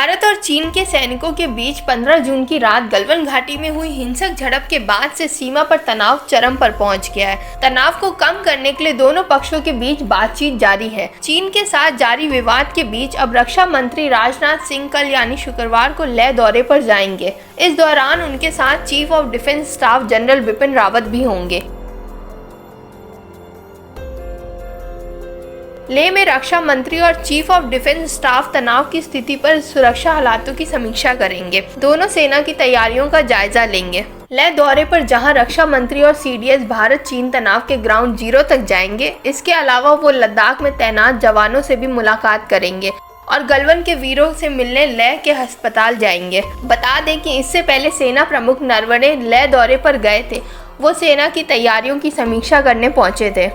भारत और चीन के सैनिकों के बीच 15 जून की रात गलवान घाटी में हुई हिंसक झड़प के बाद से सीमा पर तनाव चरम पर पहुंच गया है। तनाव को कम करने के लिए दोनों पक्षों के बीच बातचीत जारी है। चीन के साथ जारी विवाद के बीच अब रक्षा मंत्री राजनाथ सिंह कल यानी शुक्रवार को लेह दौरे पर जाएंगे। इस दौरान उनके साथ chief of defence staff general Bipin Rawat भी होंगे। लेह में रक्षा मंत्री और चीफ ऑफ डिफेंस स्टाफ तनाव की स्थिति पर सुरक्षा हालातों की समीक्षा करेंगे। दोनों सेना की तैयारियों का जायजा लेंगे। लेह दौरे पर जहां रक्षा मंत्री और सीडीएस भारत चीन तनाव के ग्राउंड जीरो तक जाएंगे, इसके अलावा वो लद्दाख में तैनात जवानों से भी मुलाकात करेंगे और गलवान के वीरों से मिलने लेह के अस्पताल जाएंगे। बता दें कि इससे पहले सेना प्रमुख नरवणे लेह दौरे पर गए थे। वो सेना की तैयारियों की समीक्षा करने पहुंचे थे।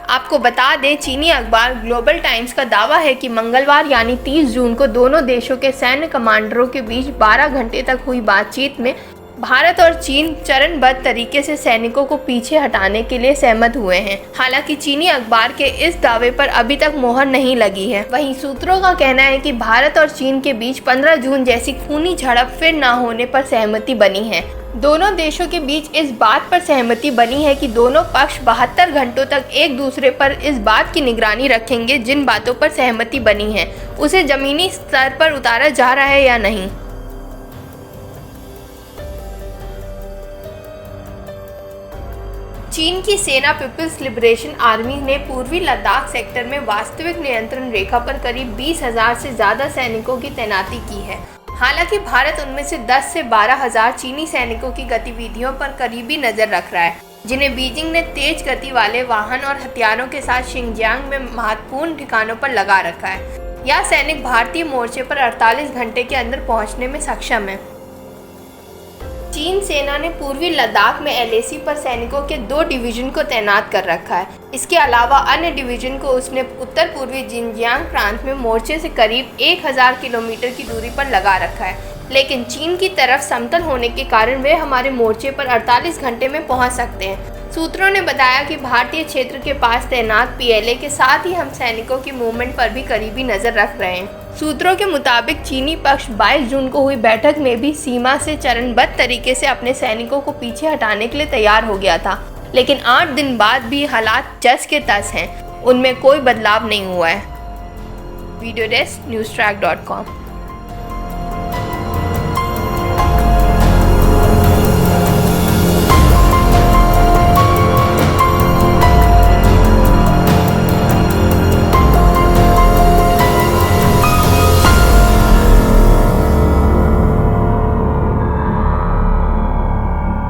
आपको बता दें, चीनी अखबार ग्लोबल टाइम्स का दावा है कि मंगलवार यानी 30 जून को दोनों देशों के सैन्य कमांडरों के बीच 12 घंटे तक हुई बातचीत में भारत और चीन चरणबद्ध तरीके से सैनिकों को पीछे हटाने के लिए सहमत हुए हैं। हालांकि चीनी अखबार के इस दावे पर अभी तक मोहर नहीं लगी है। वहीं सूत्रों का कहना है कि भारत और चीन के बीच 15 जून जैसी खूनी झड़प फिर न होने पर सहमति बनी है। दोनों देशों के बीच इस बात पर सहमति बनी है कि दोनों पक्ष 72 घंटों तक एक दूसरे पर इस बात की निगरानी रखेंगे जिन बातों पर सहमति बनी है उसे जमीनी स्तर पर उतारा जा रहा है या नहीं। चीन की सेना पीपल्स लिबरेशन आर्मी ने पूर्वी लद्दाख सेक्टर में वास्तविक नियंत्रण रेखा पर करीब 20,000 से ज्यादा सैनिकों की तैनाती की है। हालांकि भारत उनमें से 10 से 12,000 चीनी सैनिकों की गतिविधियों पर करीबी नजर रख रहा है, जिन्हें बीजिंग ने तेज गति वाले वाहन और हथियारों के साथ शिनजियांग में महत्वपूर्ण ठिकानों पर लगा रखा है। यह सैनिक भारतीय मोर्चे पर 48 घंटे के अंदर पहुंचने में सक्षम है। चीन सेना ने पूर्वी लद्दाख में एलएसी पर सैनिकों के 2 डिवीजन को तैनात कर रखा है। इसके अलावा अन्य डिवीजन को उसने उत्तर पूर्वी जिनजियांग प्रांत में मोर्चे से करीब 1000 किलोमीटर की दूरी पर लगा रखा है। लेकिन चीन की तरफ समतल होने के कारण वे हमारे मोर्चे पर 48 घंटे में पहुंच सकते हैं। सूत्रों ने बताया कि भारतीय क्षेत्र के पास तैनात पीएलए के साथ ही हम सैनिकों की मूवमेंट पर भी करीबी नजर रख रहे हैं। सूत्रों के मुताबिक चीनी पक्ष 22 जून को हुई बैठक में भी सीमा से चरणबद्ध तरीके से अपने सैनिकों को पीछे हटाने के लिए तैयार हो गया था, लेकिन 8 दिन बाद भी हालात जस के तस हैं। उनमें कोई बदलाव नहीं हुआ है। Video desk न्यूज़ट्रैक.com।